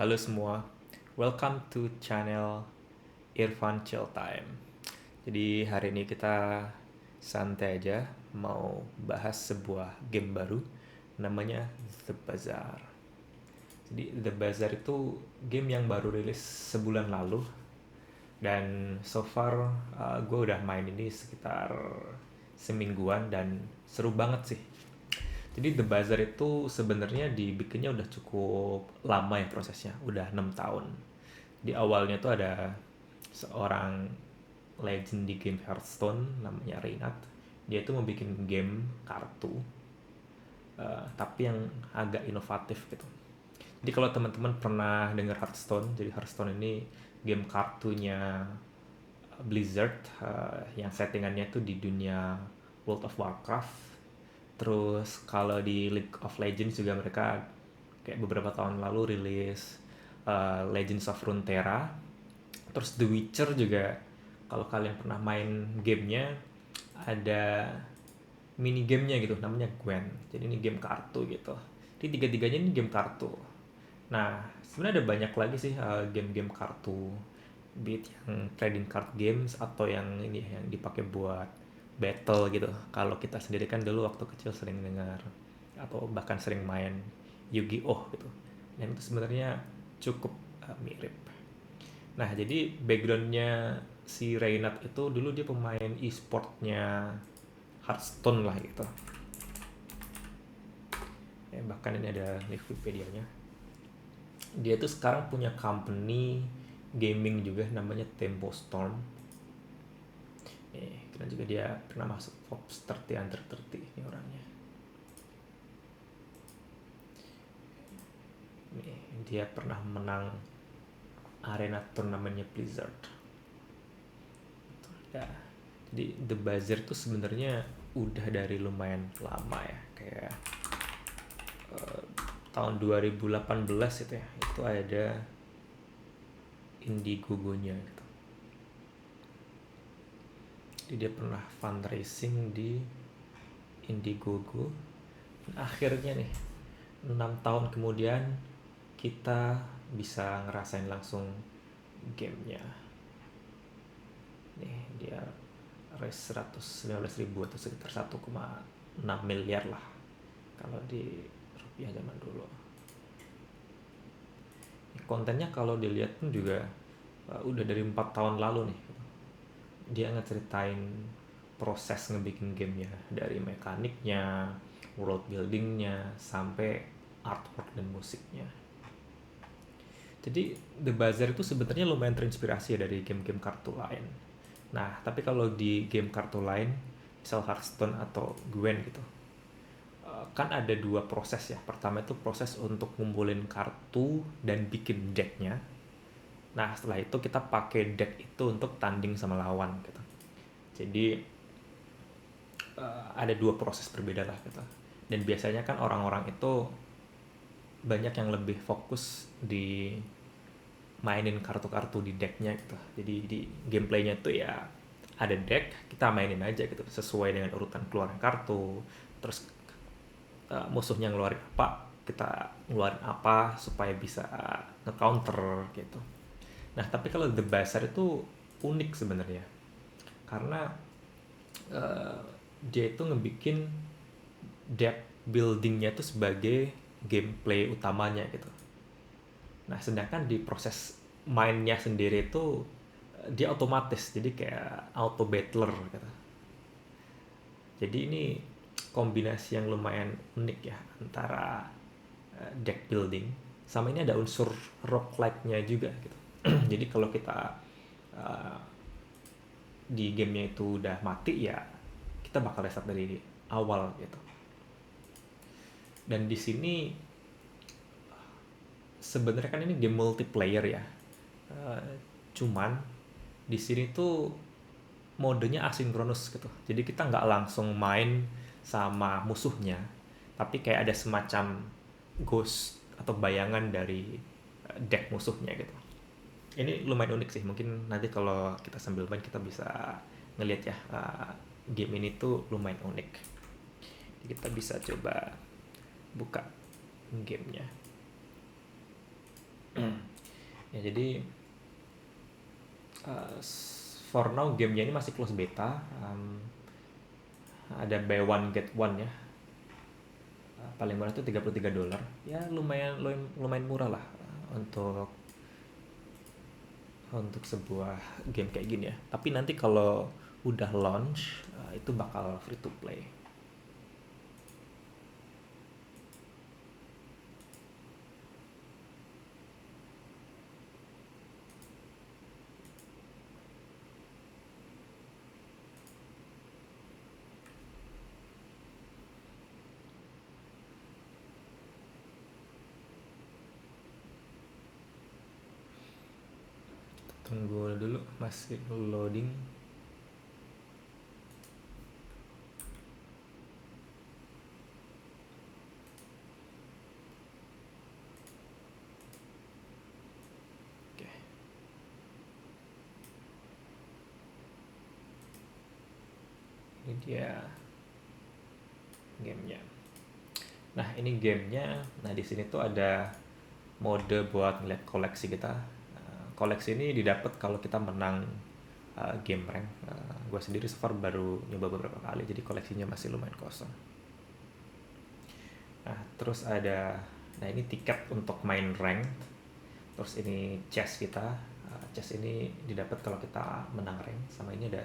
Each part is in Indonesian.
Halo semua, welcome to channel Irfan Chill Time. Jadi hari ini kita santai aja mau bahas sebuah game baru namanya The Bazaar. Jadi The Bazaar itu game yang baru rilis sebulan lalu dan so far gue udah main ini sekitar semingguan dan seru banget sih. Jadi The Bazaar itu sebenarnya dibikinnya udah cukup lama ya prosesnya, udah 6 tahun. Di awalnya tuh ada seorang legend di game Hearthstone namanya Reynad. Dia itu mau bikin game kartu, tapi yang agak inovatif gitu. Jadi kalau teman-teman pernah dengar Hearthstone, jadi Hearthstone ini game kartunya Blizzard, yang settingannya tuh di dunia World of Warcraft. Terus kalau di League of Legends juga mereka kayak beberapa tahun lalu rilis Legends of Runeterra. Terus The Witcher juga, kalau kalian pernah main gamenya, ada mini gamenya gitu namanya Gwen. Jadi ini game kartu gitu. Jadi tiga-tiganya ini game kartu. Nah, sebenarnya ada banyak lagi sih game-game kartu, be it yang trading card games atau yang ini yang dipakai buat battle gitu. Kalau kita sendiri kan dulu waktu kecil sering dengar atau bahkan sering main Yu-Gi-Oh gitu. Dan itu sebenarnya cukup mirip. Nah, jadi backgroundnya si Reynad itu dulu dia pemain e-sportnya Hearthstone lah gitu. Ya, bahkan ini ada link Wikipedia-nya. Dia tuh sekarang punya company gaming juga namanya Tempo Storm. Dan juga dia pernah masuk Forbes 30 Under 30 ini orangnya. Dia pernah menang arena turnamennya Blizzard. Ya, jadi The Bazaar tuh sebenarnya udah dari lumayan lama ya, kayak tahun 2018 itu ya, itu ada Indiegogo-nya gitu. Jadi dia pernah fundraising di Indiegogo. Dan akhirnya nih 6 tahun kemudian kita bisa ngerasain langsung gamenya. Nih dia raise 115.000 atau sekitar 1,6 miliar lah kalau di rupiah zaman dulu. Kontennya kalau dilihat pun juga udah dari 4 tahun lalu nih. Dia ngeceritain proses ngebikin gamenya, dari mekaniknya, world buildingnya, sampai artwork dan musiknya. Jadi The Bazaar itu sebenarnya lumayan terinspirasi dari game-game kartu lain. Nah, tapi kalau di game kartu lain, misal Hearthstone atau Gwen gitu, kan ada dua proses ya. Pertama itu proses untuk ngumpulin kartu dan bikin decknya. Nah, setelah itu kita pakai deck itu untuk tanding sama lawan gitu. Jadi ada dua proses berbeda lah gitu. Dan biasanya kan orang-orang itu banyak yang lebih fokus di mainin kartu-kartu di decknya gitu. Jadi di gameplaynya tuh ya ada deck, kita mainin aja gitu sesuai dengan urutan keluaran kartu. Terus musuhnya ngeluarin apa, kita ngeluarin apa supaya bisa nge-counter gitu. Nah, tapi kalau The Bazaar itu unik sebenarnya. Karena uh, dia itu ngebikin deck buildingnya itu sebagai gameplay utamanya gitu. Nah, sedangkan di proses mainnya sendiri itu dia otomatis, jadi kayak auto battler gitu. Jadi ini kombinasi yang lumayan unik ya antara deck building sama ini ada unsur roguelike-nya juga gitu. Jadi kalau kita uh, di gamenya itu udah mati ya kita bakal reset dari awal gitu. Dan di sini sebenarnya kan ini game multiplayer ya. Cuman di sini tuh modenya asinkronus gitu. Jadi kita nggak langsung main sama musuhnya, tapi kayak ada semacam ghost atau bayangan dari deck musuhnya gitu. Ini lumayan unik sih. Mungkin nanti kalau kita sambil main kita bisa ngelihat ya, game ini tuh lumayan unik. Jadi kita bisa coba buka gamenya. Ya jadi for now gamenya ini masih close beta. Ada buy one get one ya. Paling murah itu $33. Ya lumayan lumayan murah lah untuk sebuah game kayak gini ya. Tapi nanti kalau udah launch itu bakal free to play. Tunggu dulu, masih loading. Oke. Ini dia gamenya. Nah, ini gamenya. Nah, di sini tuh ada mode buat ngeliat koleksi kita. Koleksi ini didapat kalau kita menang game rank. Gue sendiri so far baru nyoba beberapa kali, jadi koleksinya masih lumayan kosong. Nah, terus ada, nah ini tiket untuk main rank. Terus ini chest kita. Chest ini didapat kalau kita menang rank. Sama ini ada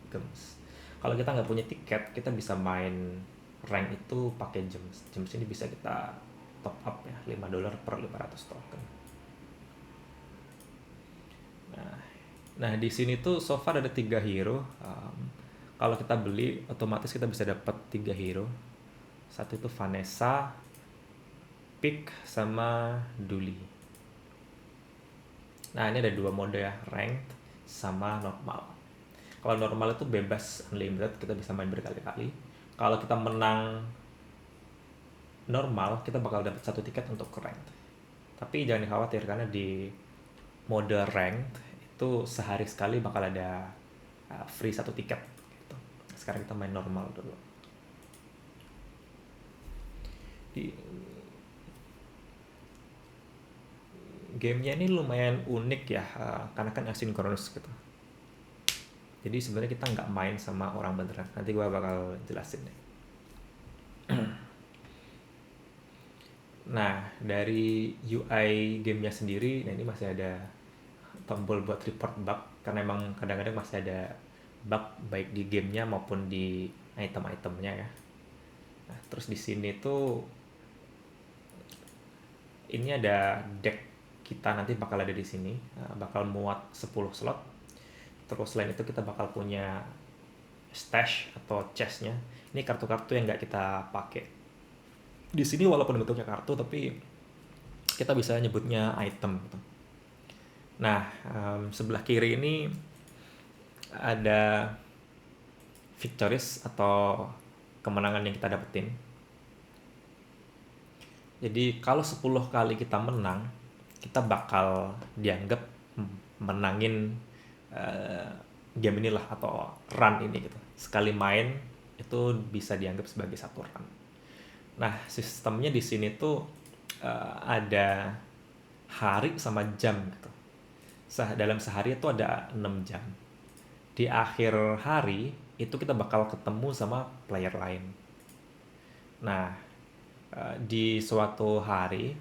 gems. Kalau kita nggak punya tiket, kita bisa main rank itu pakai gems. Gems ini bisa kita top up ya, $5 per 500 token. Nah, di sini tuh so far ada 3 hero. Kalau kita beli, otomatis kita bisa dapat 3 hero. Satu itu Vanessa, Pick, sama Duli. Nah, ini ada 2 mode ya, ranked sama normal. Kalau normal itu bebas unlimited, kita bisa main berkali-kali. Kalau kita menang normal, kita bakal dapat 1 tiket untuk ranked. Tapi jangan khawatir, karena di mode ranked itu sehari sekali bakal ada free 1 tiket gitu. Sekarang kita main normal dulu. Gamenya ini lumayan unik ya, karena kan asynchronous gitu. Jadi sebenarnya kita nggak main sama orang beneran. Nanti gue bakal jelasin deh. Nah, dari UI gamenya sendiri, nah ini masih ada tombol buat report bug, karena emang kadang-kadang masih ada bug baik di gamenya maupun di item-itemnya ya. Nah, terus di sini tuh ini ada deck kita nanti bakal ada di sini, bakal muat 10 slot. Terus selain itu kita bakal punya stash atau chestnya. Ini kartu-kartu yang nggak kita pakai. Di sini walaupun bentuknya kartu, tapi kita bisa nyebutnya item gitu. Nah, sebelah kiri ini ada victories atau kemenangan yang kita dapetin. Jadi kalau 10 kali kita menang, kita bakal dianggap menangin game inilah atau run ini gitu. Sekali main itu bisa dianggap sebagai 1 run. Nah, sistemnya di sini tuh ada hari sama jam gitu. Dalam sehari itu ada 6 jam. Di akhir hari itu kita bakal ketemu sama player lain. Nah, di suatu hari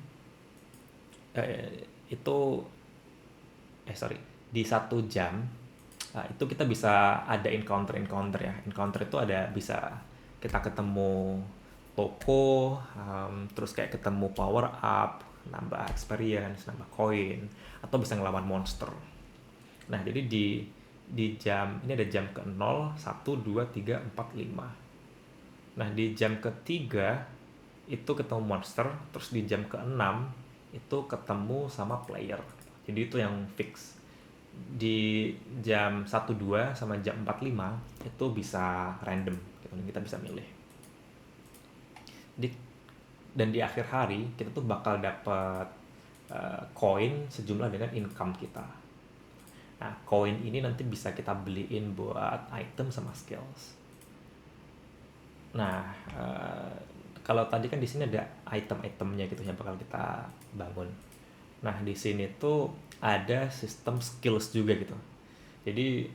di 1 jam itu kita bisa ada encounter ya. Encounter itu ada bisa kita ketemu toko, terus kayak ketemu power up, nambah experience, nambah koin, atau bisa ngelawan monster. Nah, jadi di jam ini ada jam ke 0, 1, 2, 3, 4, 5. Nah, di jam ketiga itu ketemu monster, terus di jam ke-6 itu ketemu sama player. Jadi itu yang fix. Di jam 1-2 sama jam 4-5 itu bisa random gitu, kita bisa milih. Dan di akhir hari kita tuh bakal dapat koin sejumlah dengan income kita. Nah, koin ini nanti bisa kita beliin buat item sama skills. Nah, kalau tadi kan di sini ada item-itemnya gitu yang bakal kita bangun. Nah, di sini tuh ada sistem skills juga gitu. Jadi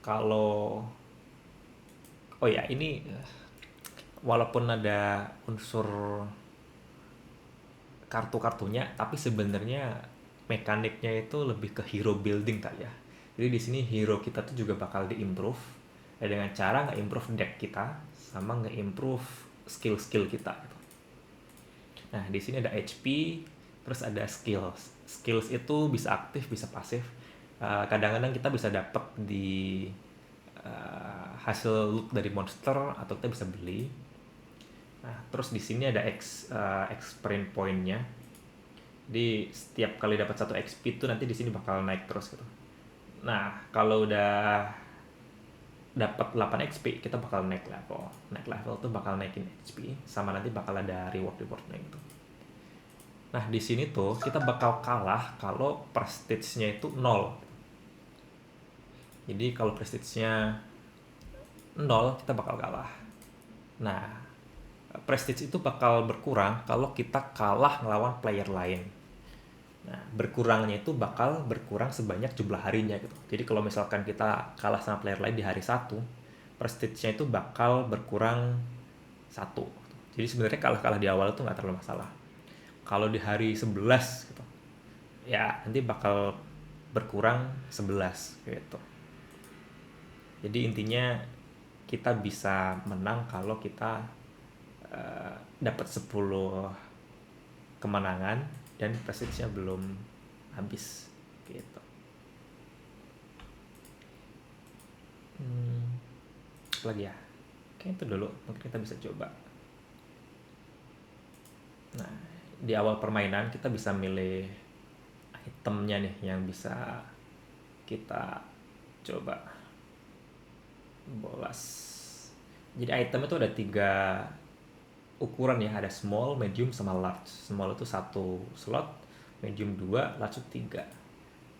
kalau oh ya ini walaupun ada unsur kartu-kartunya, tapi sebenarnya mekaniknya itu lebih ke hero building kali ya. Jadi di sini hero kita tuh juga bakal diimprove ya, dengan cara nge-improve deck kita sama nge-improve skill-skill kita gitu. Nah, di sini ada HP, terus ada skills. Skills itu bisa aktif, bisa pasif. Kadang-kadang kita bisa dapat di hasil loot dari monster atau kita bisa beli. Nah, terus di sini ada experience point-nya. Jadi setiap kali dapat 1 XP itu nanti di sini bakal naik terus gitu. Nah, kalau udah dapat 8 XP, kita bakal naik level. Naik level tuh bakal naikin HP sama nanti bakal ada reward-rewardnya gitu. Nah, di sini tuh kita bakal kalah kalau prestige-nya itu 0. Jadi kalau prestige-nya 0, kita bakal kalah. Nah, prestige itu bakal berkurang kalau kita kalah ngelawan player lain. Nah, berkurangnya itu bakal berkurang sebanyak jumlah harinya gitu. Jadi kalau misalkan kita kalah sama player lain di hari 1, prestige-nya itu bakal berkurang 1. Jadi sebenarnya kalah-kalah di awal itu nggak terlalu masalah. Kalau di hari 11 gitu, ya nanti bakal berkurang 11 gitu. Jadi intinya kita bisa menang kalau kita dapat 10 kemenangan dan prestige-nya belum habis gitu. Lagi ya, kayak itu dulu mungkin kita bisa coba. Nah, di awal permainan kita bisa milih itemnya nih yang bisa kita coba bolas. Jadi item itu ada 3 ukuran ya, ada small, medium, sama large. Small itu 1 slot, medium 2, large itu 3.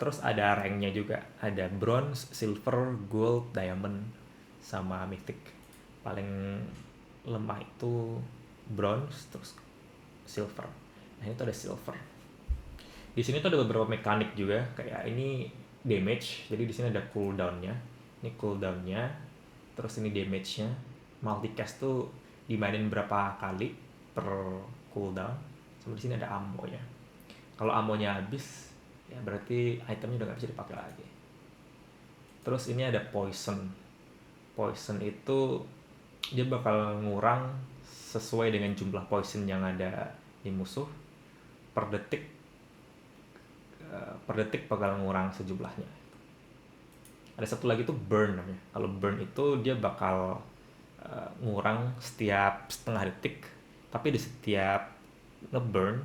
Terus ada ranknya juga, ada bronze, silver, gold, diamond, sama mythic. Paling lemah itu bronze, terus silver. Nah, itu ada silver. Di sini tuh ada beberapa mekanik juga, kayak ini damage. Jadi di sini ada cooldownnya. Ini cooldownnya, terus ini damage-nya. Multicast tuh dimainin berapa kali per cooldown. Sama di sini ada ammo ya. Kalau ammonya habis, ya berarti itemnya udah nggak bisa dipakai lagi. Terus ini ada poison. Poison itu dia bakal ngurang sesuai dengan jumlah poison yang ada di musuh per detik. Per detik bakal ngurang sejumlahnya. Ada satu lagi tuh burn namanya. Kalau burn itu dia bakal ngurang setiap setengah detik, tapi di setiap ngeburn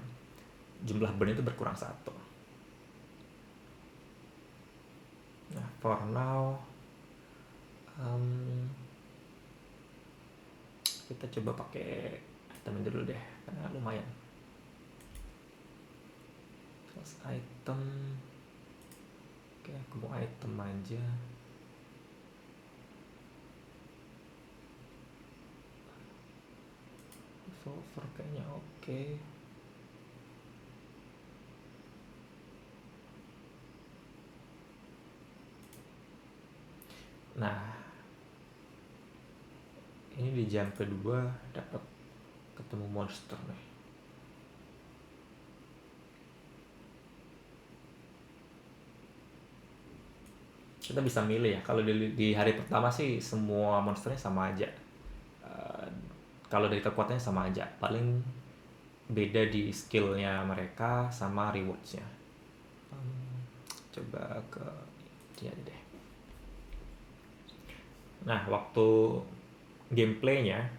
jumlah burn itu berkurang 1. Nah, for now kita coba pakai item dulu deh karena lumayan. Terus item, oke aku mau item aja. Revolver kayaknya oke. Nah, ini di jam kedua dapat ketemu monster nih. Kita bisa milih ya. Kalau di hari pertama sih semua monsternya sama aja. Kalau dari kekuatannya sama aja. Paling beda di skillnya mereka sama rewardsnya. Coba ke dia deh. Nah, waktu gameplaynya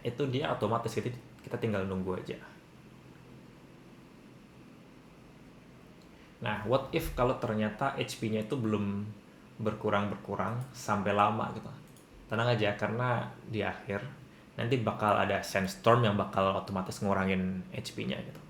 itu dia otomatis, kita tinggal nunggu aja. Nah, what if kalau ternyata HP-nya itu belum berkurang sampai lama gitu. Tenang aja, karena di akhir nanti bakal ada sandstorm yang bakal otomatis ngurangin HP-nya gitu.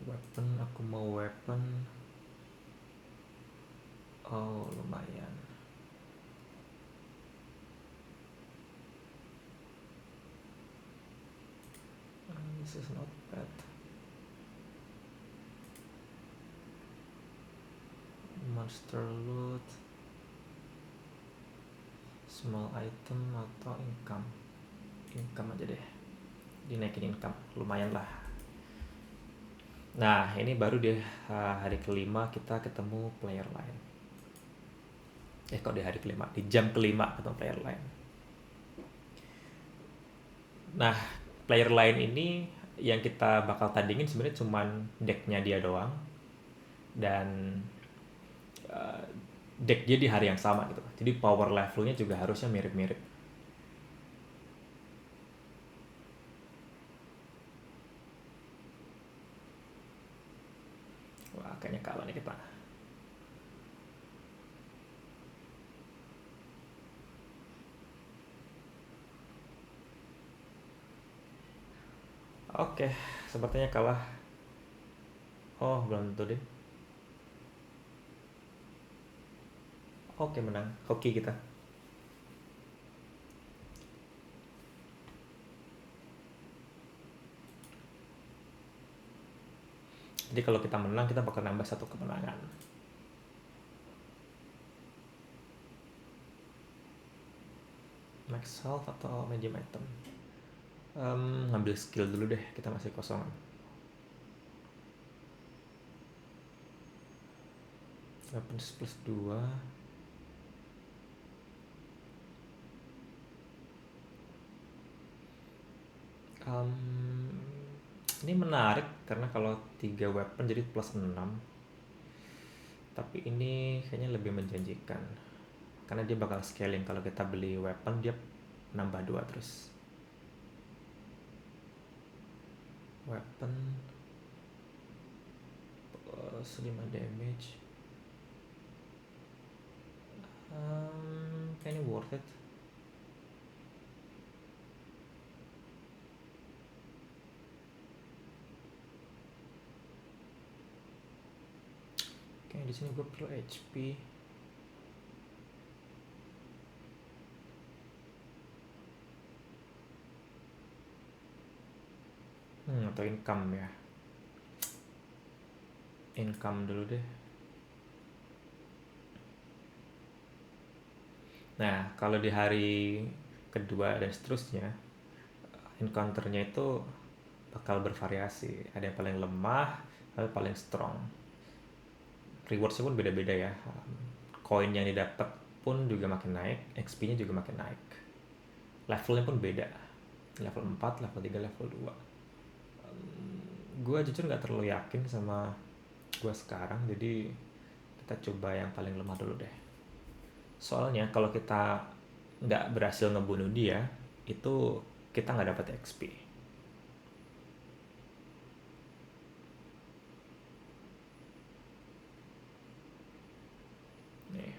Weapon, aku mau weapon Oh, lumayan. This is not bad. Monster loot, small item atau income. Income aja deh. Dinaikin income, lumayan lah. Nah, ini baru deh hari kelima kita ketemu player lain. Kok di hari kelima? Di jam kelima ketemu player lain. Nah, player lain ini yang kita bakal tandingin sebenarnya cuman decknya dia doang. Dan deck dia di hari yang sama gitu. Jadi power levelnya juga harusnya mirip-mirip. Wah, kayaknya kalah nih kita. Oke, sepertinya kalah. Oh, belum tentu deh. Oke, menang. Hoki kita. Jadi kalau kita menang, kita bakal nambah satu kemenangan. Max health atau medium item? Ngambil skill dulu deh, kita masih kosongan. Weapons plus 2. Ini menarik karena kalau 3 weapon jadi plus 6. Tapi ini kayaknya lebih menjanjikan. Karena dia bakal scaling, kalau kita beli weapon dia nambah 2 terus. Weapon plus 5 damage. Kayaknya worth it. Kayaknya di sini gue perlu HP. Atau income ya. Income dulu deh. Nah, kalau di hari kedua dan seterusnya, encounternya itu bakal bervariasi. Ada yang paling lemah, ada yang paling strong. Rewardsnya pun beda-beda ya. Koin yang didapat pun juga makin naik, XP-nya juga makin naik. Levelnya pun beda. Level 4, level 3, level 2. Gue jujur nggak terlalu yakin sama gue sekarang, jadi kita coba yang paling lemah dulu deh. Soalnya kalau kita nggak berhasil ngebunuh dia, itu kita nggak dapat XP. Nih,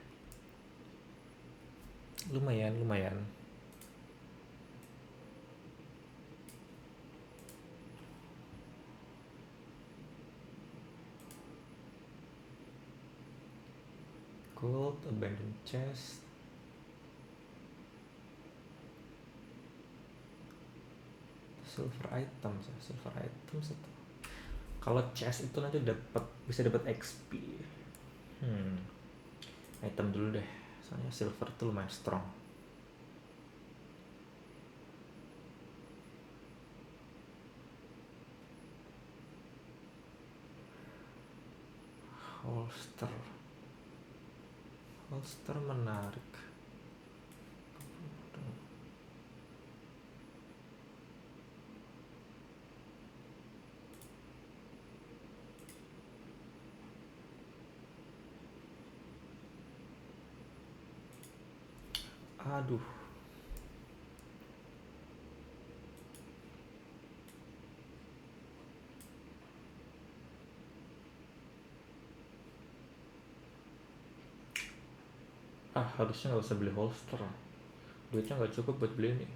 lumayan. Gold, abandoned chest. Silver items ya, silver items itu. Kalau chest itu nanti bisa dapat XP. Item dulu deh, soalnya silver itu lumayan strong. Holster menarik. Aduh, harusnya nggak usah beli holster, duitnya nggak cukup buat beli ini.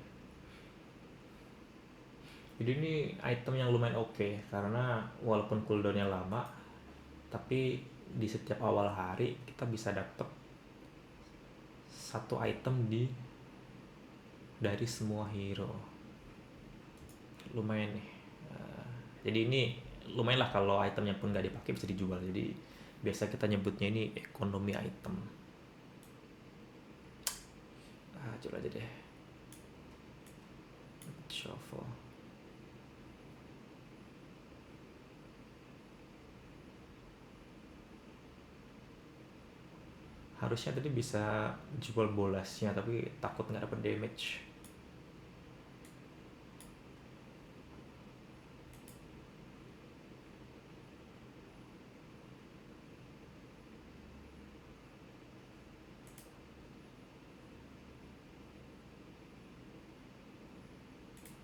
Jadi ini item yang lumayan oke, karena walaupun cooldownnya lama, tapi di setiap awal hari kita bisa dapet satu item dari semua hero. Lumayan nih. Jadi ini lumayan lah, kalau itemnya pun nggak dipakai bisa dijual. Jadi biasa kita nyebutnya ini ekonomi item. Jual aja deh. Shuffle. Harusnya tadi bisa jual bolasnya, tapi takut nggak dapet damage.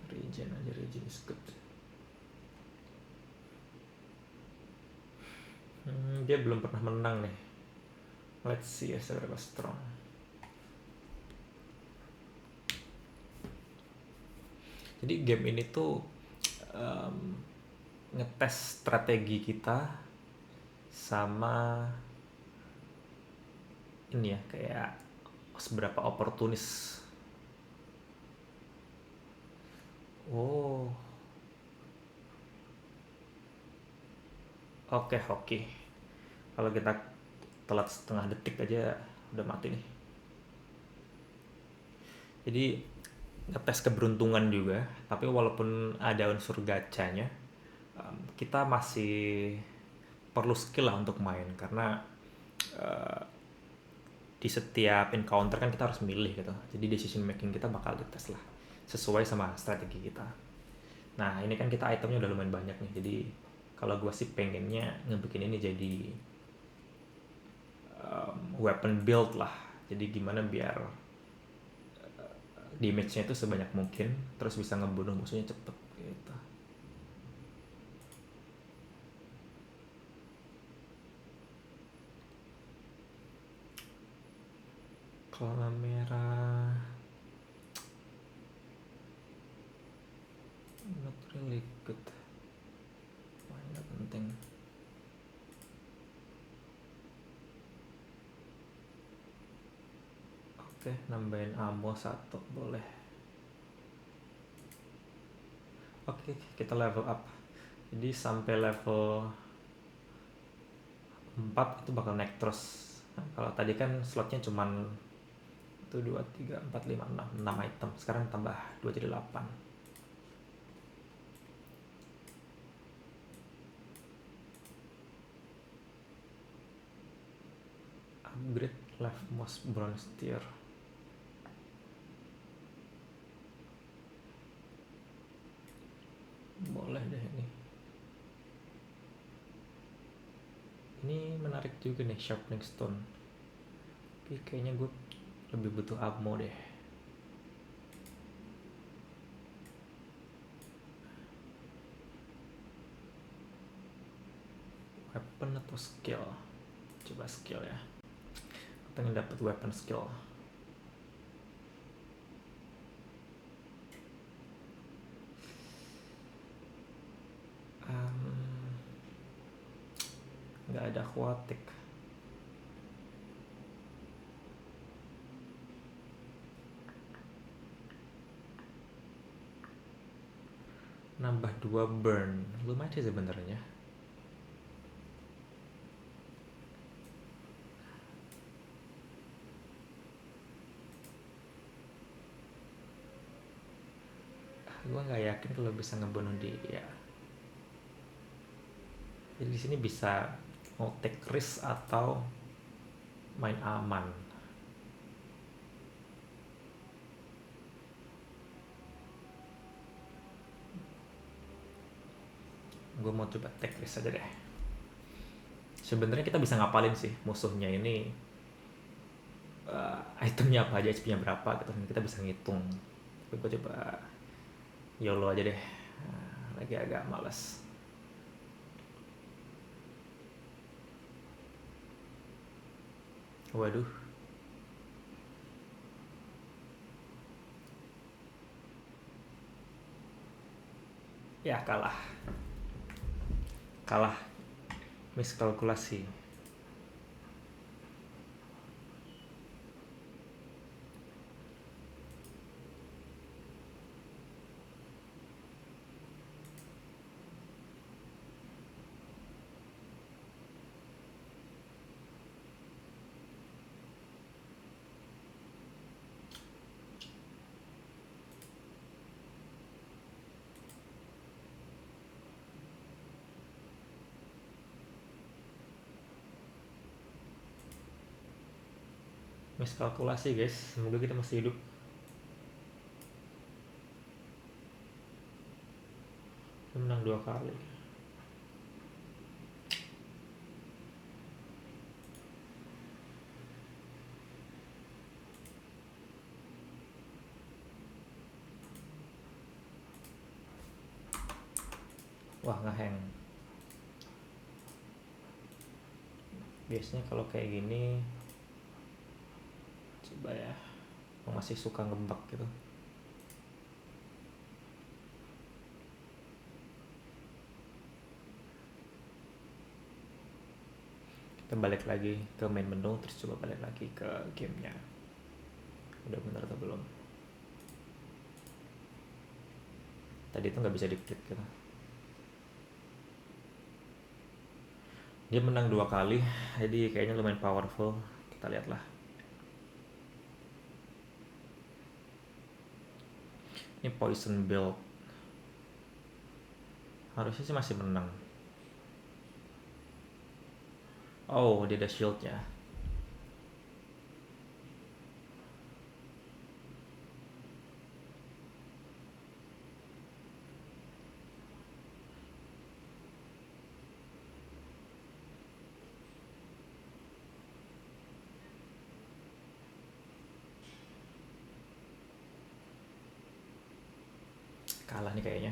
Regen aja, regen is good. Dia belum pernah menang nih. Let's see ya seberapa strong. Jadi game ini tuh ngetes strategi kita sama ini ya, kayak seberapa oportunis. Oh, oke. Kalau kita telat setengah detik aja udah mati nih. Jadi ngetes keberuntungan juga, tapi walaupun ada unsur gacanya, kita masih perlu skill lah untuk main, karena di setiap encounter kan kita harus milih gitu. Jadi decision making kita bakal dites lah sesuai sama strategi kita. Nah ini kan kita itemnya udah lumayan banyak nih, jadi kalau gue sih pengennya ngebikin ini jadi weapon build lah. Jadi gimana biar damage-nya itu sebanyak mungkin, terus bisa ngebunuh musuhnya cepet gitu. Kalau merah not really good. Wah, nggak penting. Oke, nambahin ammo 1 boleh. Oke, kita level up. Jadi sampai level 4 itu bakal naik terus. Nah, kalau tadi kan slotnya cuman 1, 2, 3, 4, 5, 6 item. Sekarang tambah 2 jadi 8. Upgrade leftmost bronze tier. Boleh deh ini. Ini menarik juga nih, sharpening stone. Tapi kayaknya gue lebih butuh ammo deh. Weapon atau skill? Coba skill ya. Pengen dapat weapon skill. Nggak ada aquatic. Nambah 2 burn, lumayan sih sebenarnya. Gue nggak yakin kalau bisa ngebunuh dia. Jadi di sini bisa mau take risk atau main aman. Gue mau coba take risk aja deh. Sebenarnya kita bisa ngapalin sih musuhnya ini itemnya apa aja, HP-nya berapa gitu. Kita bisa ngitung. Tapi gue coba YOLO aja deh. Lagi agak males. Waduh. Ya kalah. Miskalkulasi. Miskalkulasi guys, semoga kita masih hidup. Dia menang 2 kali. Wah, ngehang. Biasanya kalau kayak gini, coba ya, masih suka ngebug gitu. Kita balik lagi ke main menu, terus coba balik lagi ke gamenya. Udah bener atau belum? Tadi itu nggak bisa diklik gitu. Dia menang 2 kali, jadi kayaknya lumayan powerful. Kita lihatlah. Ini poison build. Harusnya sih masih menang. Oh, dia ada shieldnya. Kalah nih kayaknya.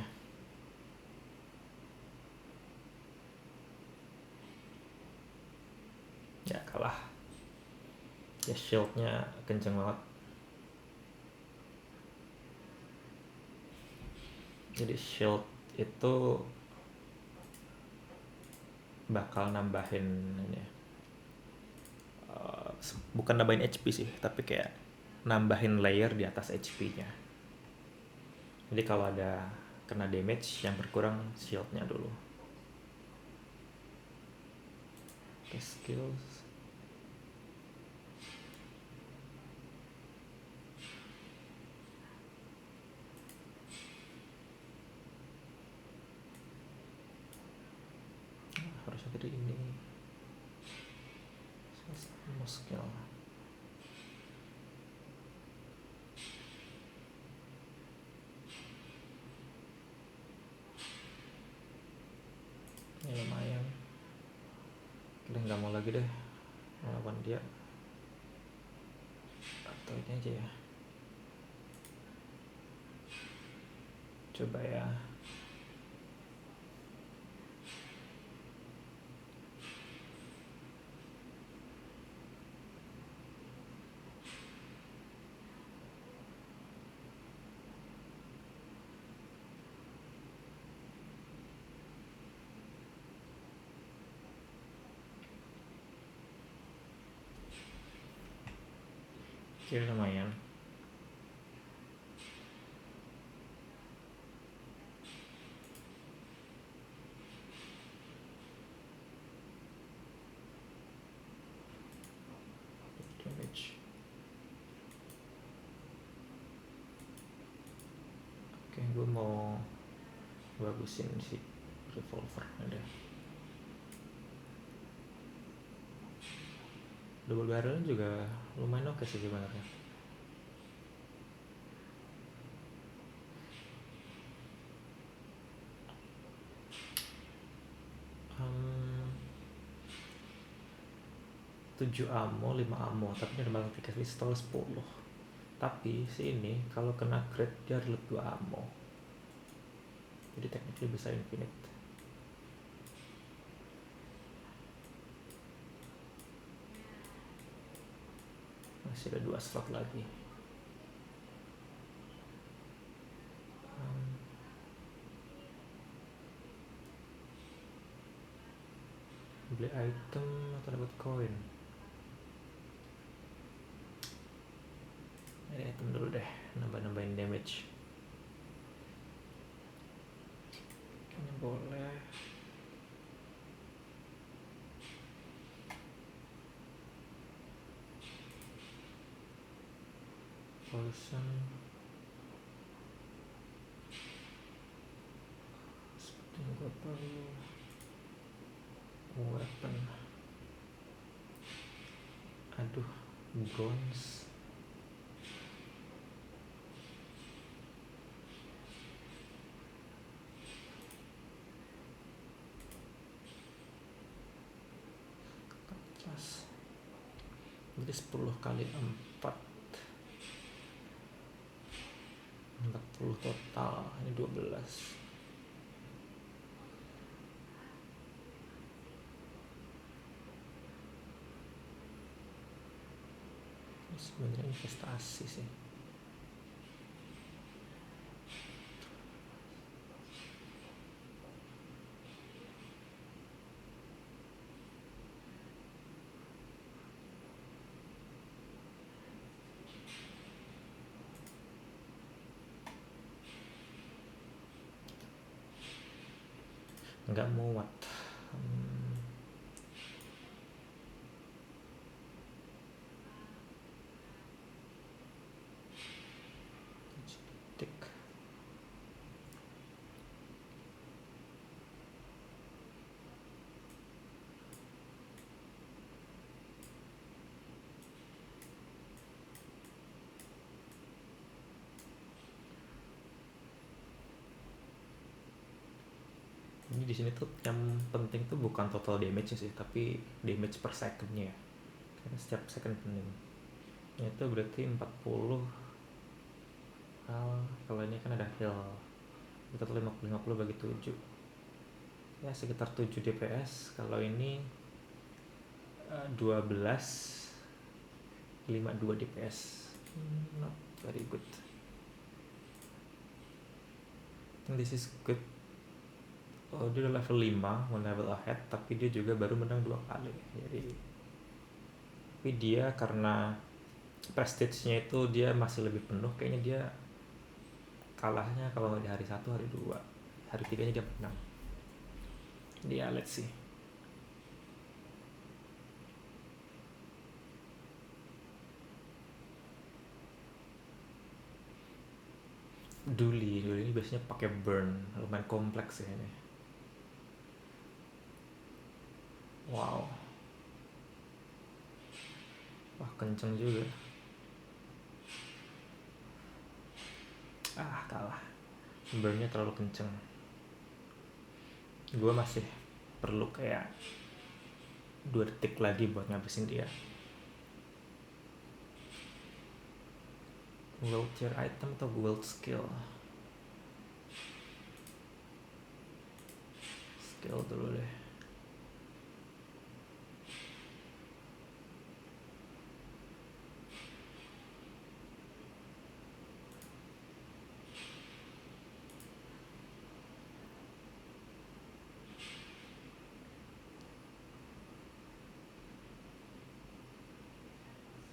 Ya kalah. Ya shieldnya kenceng banget. Jadi shield itu bakal nambahin ini ya. Bukan nambahin HP sih, tapi kayak nambahin layer di atas HP-nya. Jadi kalau ada kena damage yang berkurang, shieldnya dulu. Oke, skills. Harusnya tadi ini. Skill. Ini lumayan. Kita nggak mau lagi deh melawan dia. Atau ini aja ya. Coba ya. Kira lumayan. Damage. Oke, gue mau bagusin si revolver ada. Double barrel juga lumayan oke sih sebenarnya. Um, 7 ammo, 5 ammo, tapi ini ada multiplier pistol 10. Tapi si ini kalau kena crit dia reload 2 ammo. Jadi technically bisa infinite. Masih ada 2 slot lagi. Beli item atau dapat koin? Ini item dulu deh, nambah-nambahin damage. Ini boleh. Poison. Sepertinya gue perlu weapon. Aduh, bronze. Kelas. Jadi 10 kali 4, 40 total. Ini 12. Ini sebenarnya investasi sih. Nggak muat. Tik. Ini di sini tuh yang penting tuh bukan total damage sih, tapi damage per secondnya ya. Karena setiap second penting. Itu berarti 40. Kalau ini kan ada heal. Total 50 bagi 7. Ya sekitar 7 DPS. Kalau ini 12 52 DPS. Not very good. I think this is good. Oh, dia udah level 5, one level ahead, tapi dia juga baru menang 2 kali. Jadi tapi dia karena prestige-nya itu dia masih lebih penuh, kayaknya dia kalahnya kalau nggak di hari 1, hari 2. Hari 3-nya dia menang. Dia let's see. Duli ini biasanya pakai burn, lumayan kompleks ya ini. Wow. Wah, kenceng juga. Kalah. Burnnya terlalu kenceng. Gue masih perlu kayak 2 detik lagi buat ngabisin dia. World tier item atau world skill? Skill dulu deh.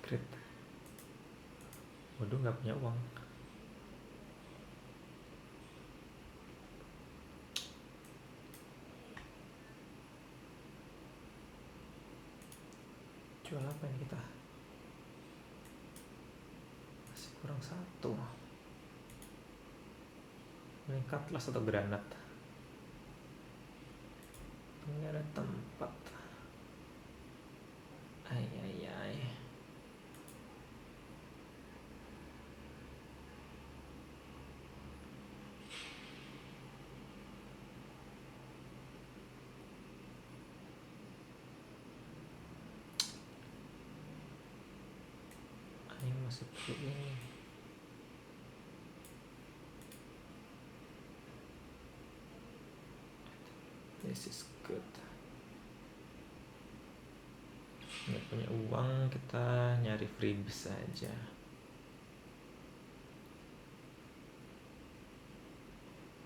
Crit. Waduh, nggak punya uang. Jual apa ini kita? Masih kurang 1. Ini cutlass atau granat? Ini ada tempat. Ay. Ini masih perlu ini. This is good. Nggak punya uang, kita nyari freebies aja.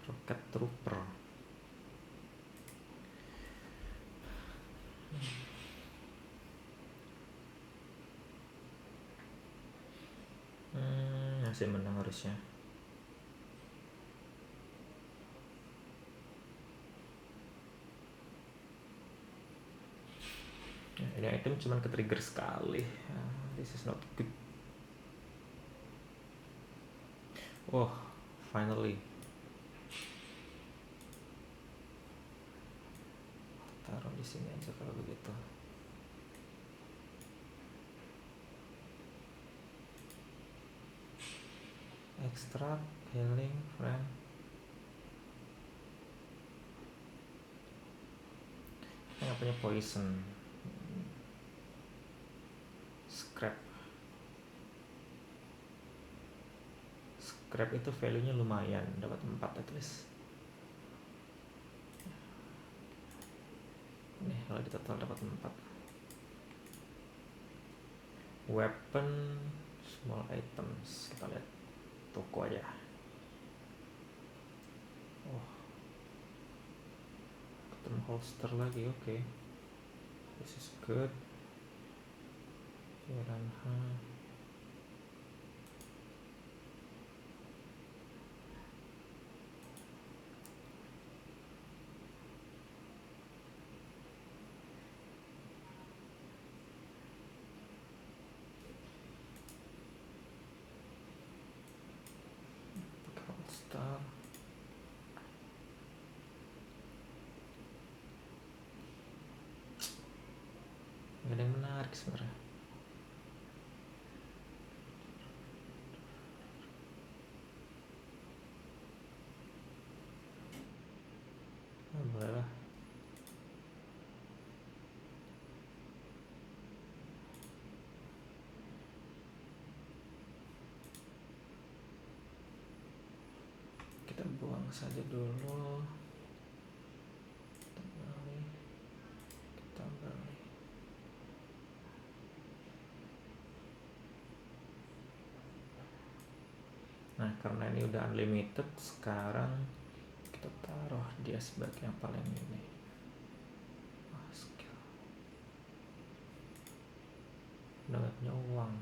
Rocket Trooper. Masih menang harusnya. Ini item cuman ke trigger sekali. This is not good. Oh, finally. Taruh di sini aja kalau begitu. extract, healing, friend. Ini nggak punya poison. Scrap. Scrap itu value nya lumayan, dapat 4 at least. Nih kalau di total dapat 4. Weapon, small items, kita lihat toko aja. Oh, ketemu holster lagi, oke. This is good. Piranha. Holster. Gak ada yang menarik sebenarnya. Boleh lah. Kita buang saja dulu. Kita beli. Nah, karena ini udah unlimited, sekarang kita taruh dia sebagai yang paling ini. Skill. Udah gak punya uang.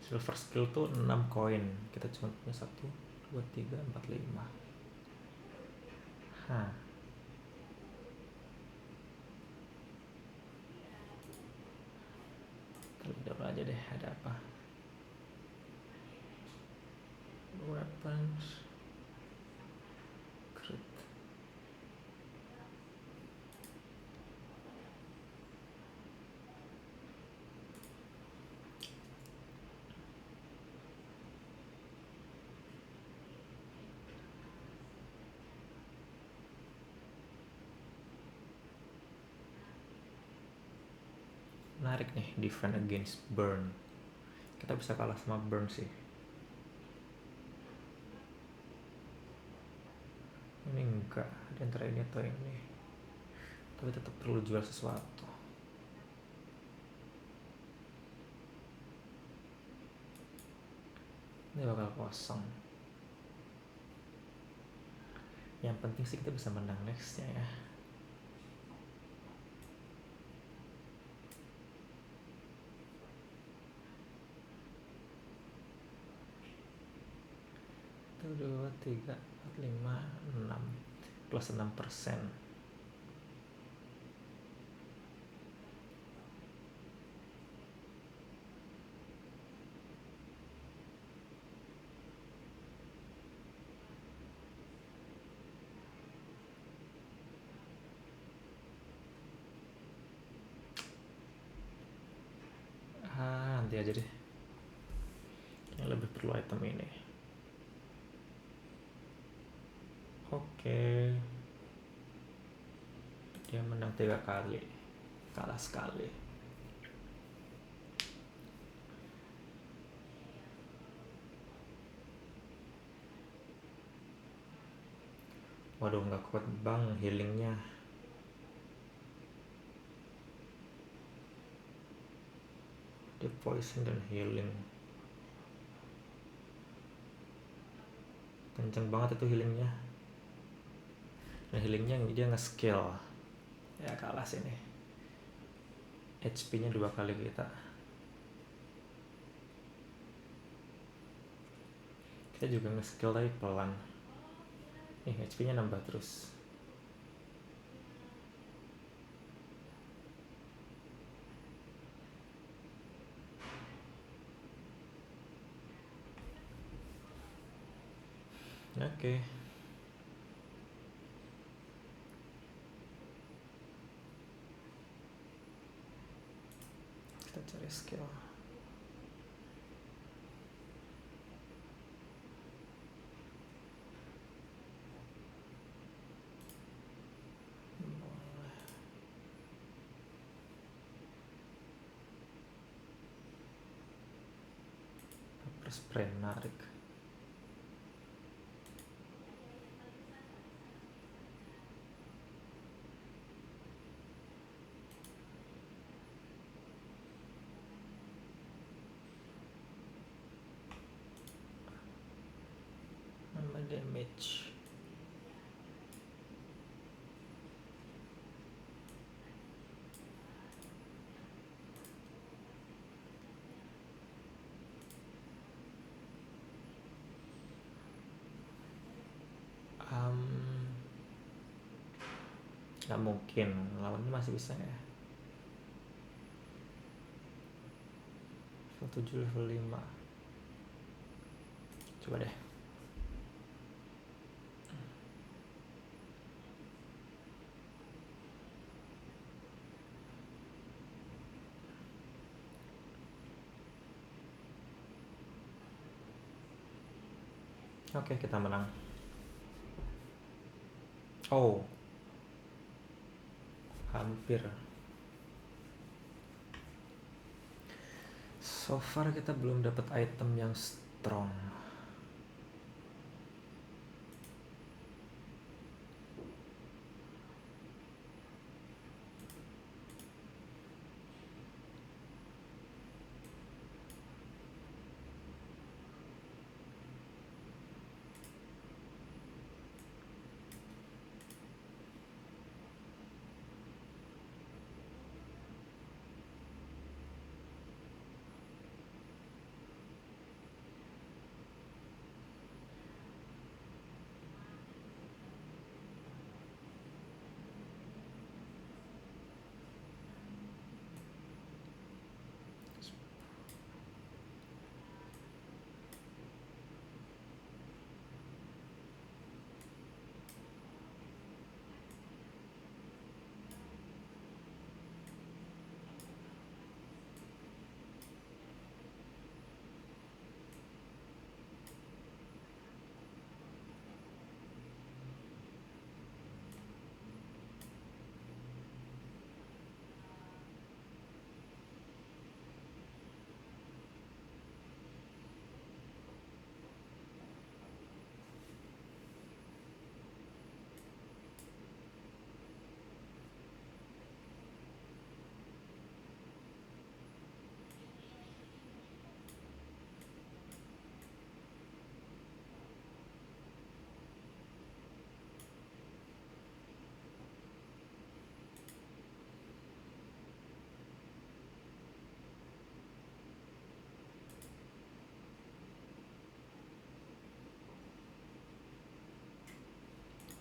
Silver skill tuh 6 koin. Kita cuma punya 1, 2, 3, 4, 5. Hah. Terlebih dahulu aja deh, ada apa? Weapons. Crit. Menarik nih, defend against burn. Kita bisa kalah sama burn sih. Ini enggak, di antara ini atau ini. Tapi tetap perlu jual sesuatu. Ini bakal kosong. Yang penting sih kita bisa menang nextnya ya. Itu 2, 3, 4, 5, 6 plus 6%. Nanti aja deh. Yang lebih perlu item ini. Oke. Dia menang 3 kali, kalah sekali. Waduh, nggak kuat bang healingnya. Dia poison dan healing. Kenceng banget itu healingnya. Dan healingnya dia nge-skill. Ya kalah sini. HP nya 2 kali kita. Kita juga nge-skill tapi pelan. Nih HP nya nambah terus. Oke. Kita cari skill. spray menarik. Nama damage. Nggak mungkin, lawannya masih bisa ya. Level 7, level 5. Coba deh. Oke, kita menang. Oh, hampir. So far kita belum dapat item yang strong.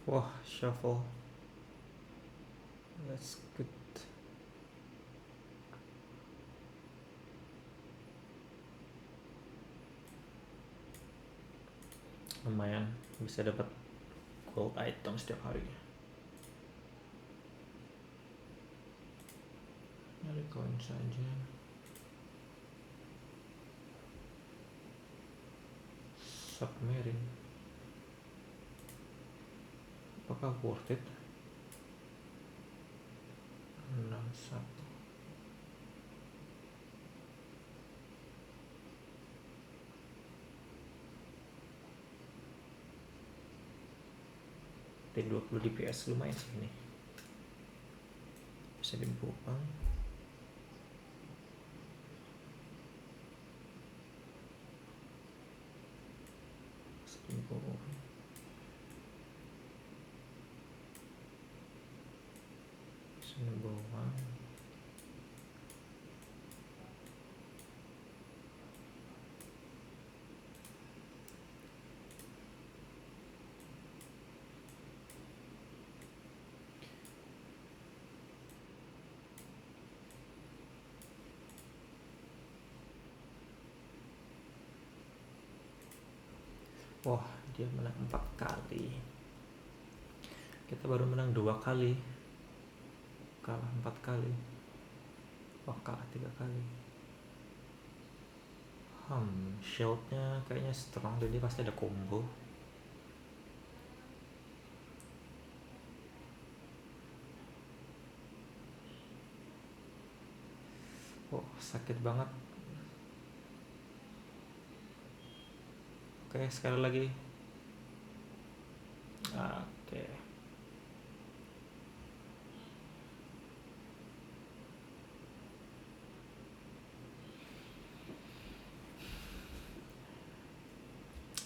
Wah, shuffle. That's good. Lumayan, bisa dapat gold item setiap hari. Nyari koin saja. Submarine. Apakah worth it? 61. T20 DPS lumayan sih ini. Bisa dibuang. Sini bawah. Wah, dia menang 4 kali. Kita baru menang 2 kali. Kalah 4 kali. Wah, kalah 3 kali. Shieldnya kayaknya strong, jadi pasti ada combo. Oh, sakit banget. Oke, sekali lagi. Oke.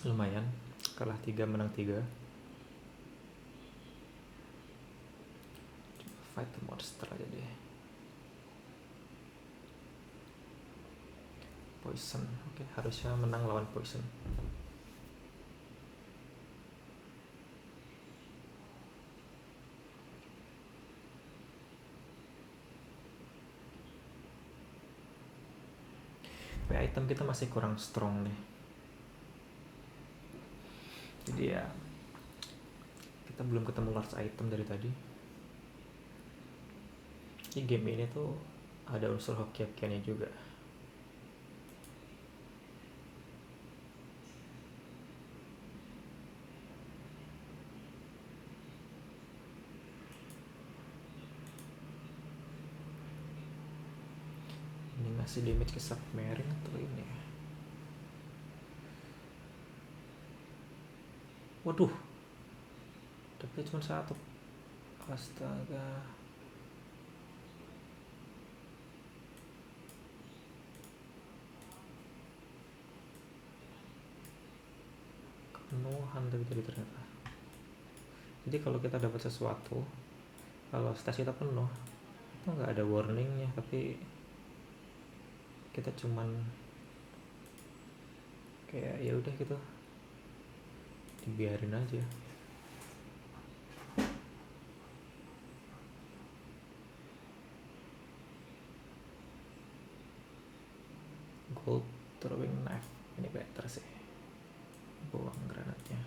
Lumayan, kalah 3 menang 3. Coba fight the monster aja deh. Poison, oke, harusnya menang lawan poison. Tapi item kita masih kurang strong nih. Jadi ya, kita belum ketemu large item dari tadi. Di game ini tuh ada unsur hoki-hokiannya juga. Ini ngasih damage ke submarine atau ini? Waduh, tapi cuma satu. Astaga. Kepenuhan tapi tadi ternyata. Jadi kalau kita dapat sesuatu, kalau stats kita penuh, itu nggak ada warningnya, tapi kita cuman kayak ya udah gitu, dibiarin aja. Gold throwing knife ini better sih, buang granatnya.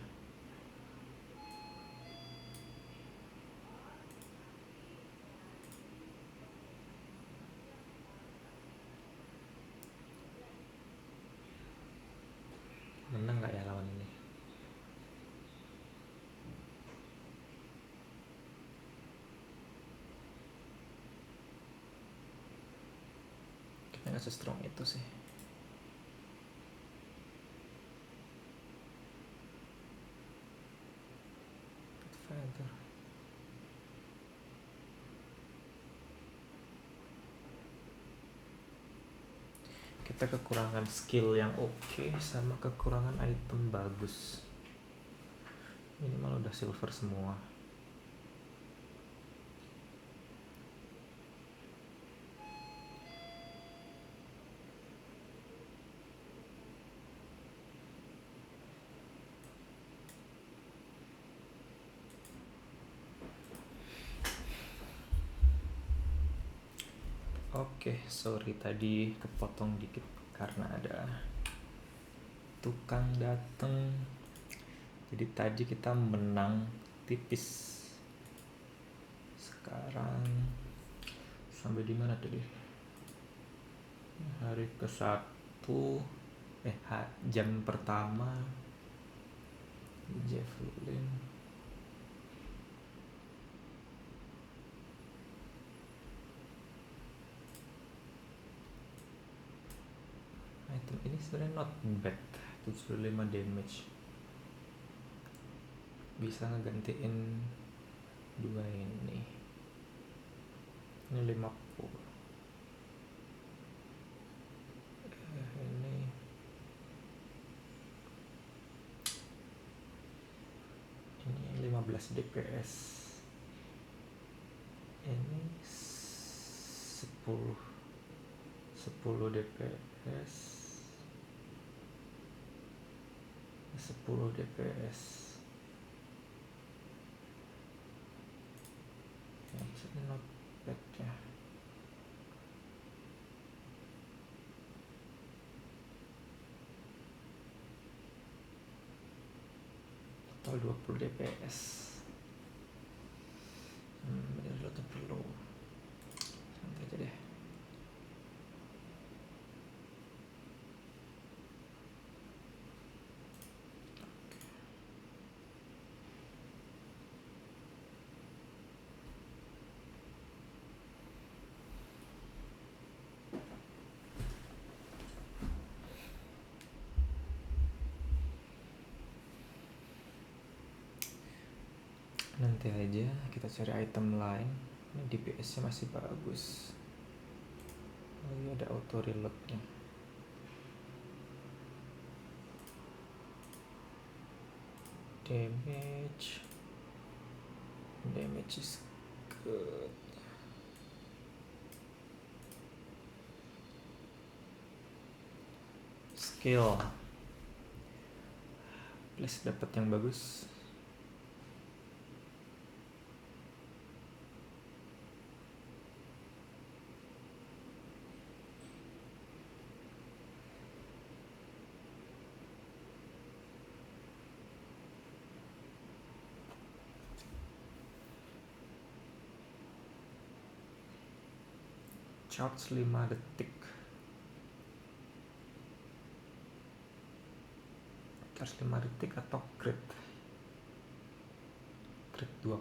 Menang nggak ya lawan ini? Kita nggak se-strong itu sih. Pathfinder. Kita kekurangan skill yang oke sama kekurangan item bagus. Minimal udah silver semua. Oke, sorry tadi kepotong dikit karena ada tukang dateng. Jadi tadi kita menang tipis. Sekarang sampai di mana tadi? Hari ke-1, jam pertama javelin. Item ini sebenarnya not bad, 75 damage. Bisa ngegantiin dua ini. Ini 50. Ini 15 DPS. Ini 10 DPS. 10 DPS. Ya, maksudnya not bad ya. Total 20 DPS. Bener lo tuh perlu. Santai aja deh. Nanti aja kita cari item lain. Ini DPS nya masih bagus. Oh iya, ada auto reload nya. Damage is good. Skill, please dapat yang bagus. Charge 5 detik. Charge 5 detik atau crit 2%.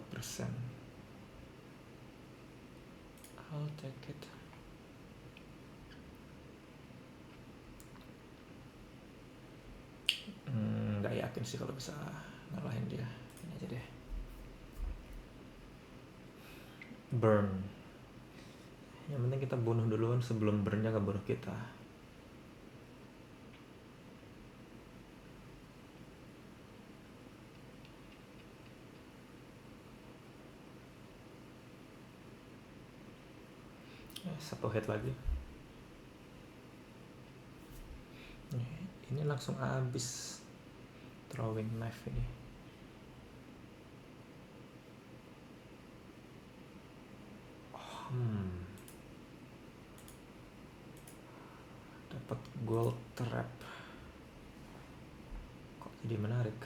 I'll take it. Nggak yakin sih kalau bisa ngalahin dia. Ini aja deh. Burn. Yang penting kita bunuh duluan sebelum burnnya kebunuh kita. Satu hit lagi. Ini langsung habis throwing knife ini. Dapat gold trap. Kok jadi menarik?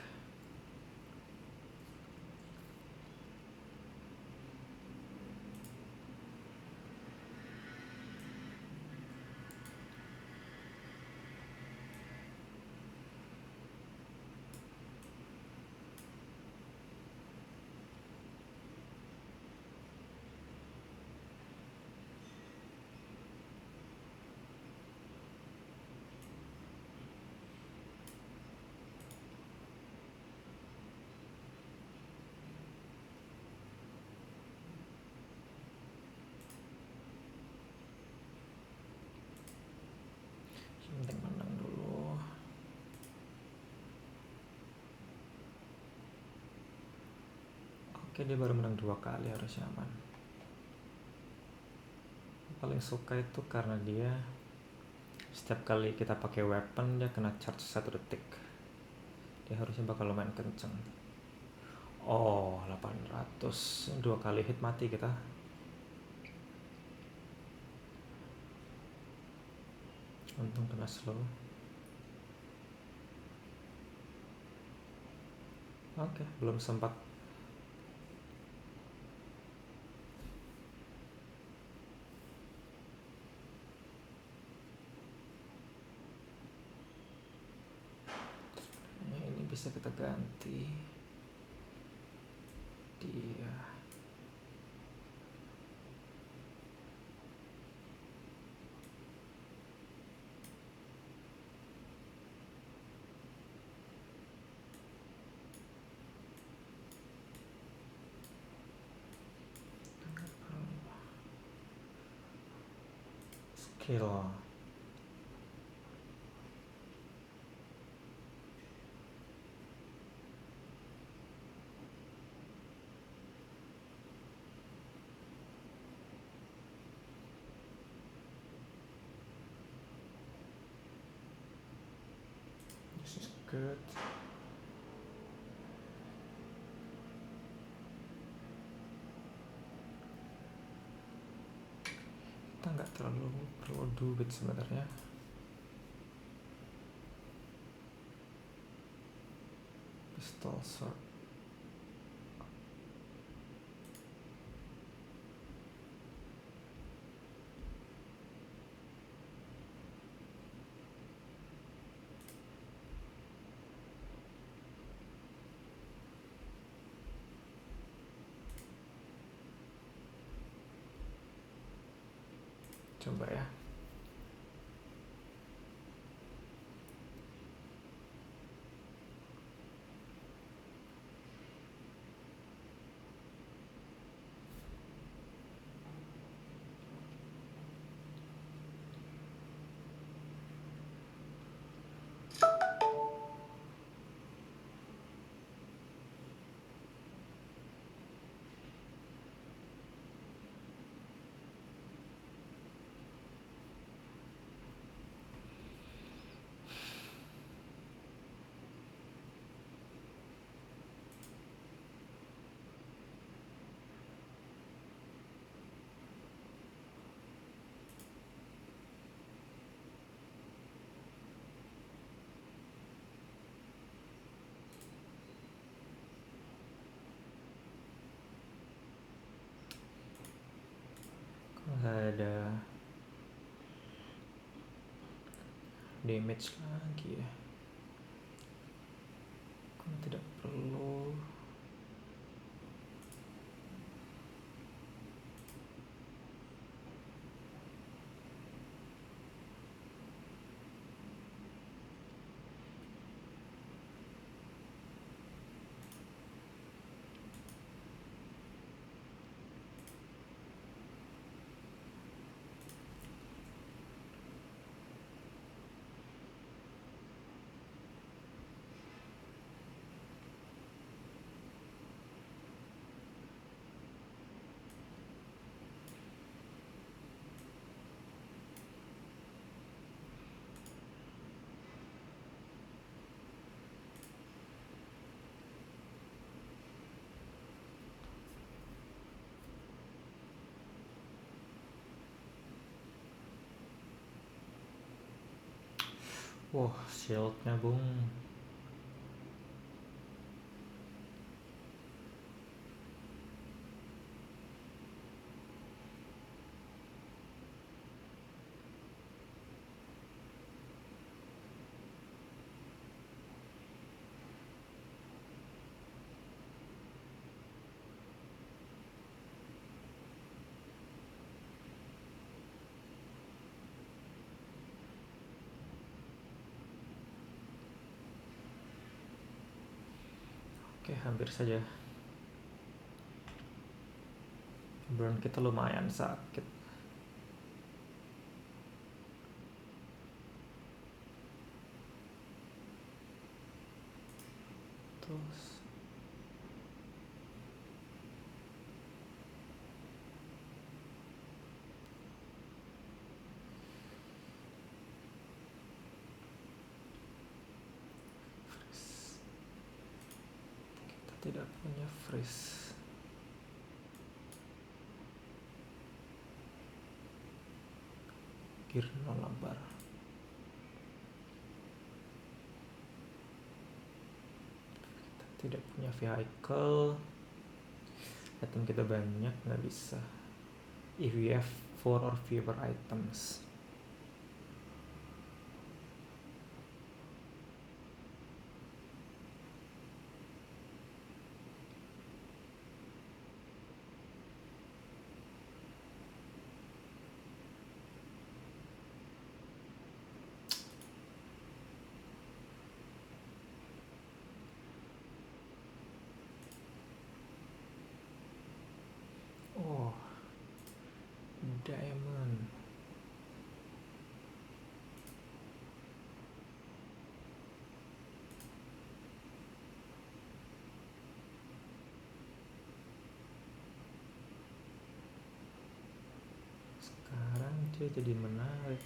Penting menang dulu. Oke, dia baru menang 2 kali, harusnya aman. Paling suka itu karena dia setiap kali kita pakai weapon dia kena charge 1 detik. Dia harusnya bakal lumayan kenceng. Oh, 800. 2 kali hit mati kita. Untung kena slow. Oke, belum sempat. Ini bisa kita ganti. Dia skill. This is good. Kita nggak terlalu perlu duit sebenarnya. Pistol sword. Coba ya. ada damage lagi ya. Kok tidak perlu. Wah, shieldnya bung. Oke, hampir saja. Burn kita lumayan sakit. Terus kita tidak punya freeze. Gear 0 lambar. Kita tidak punya vehicle. Item kita banyak, nggak bisa. If we have 4 or fewer items. Oh, diamond. Sekarang dia jadi menarik.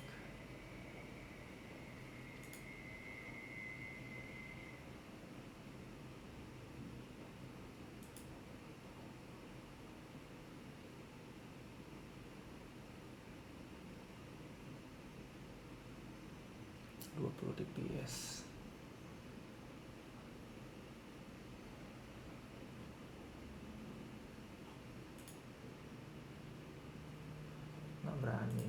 DPS. Nggak berani.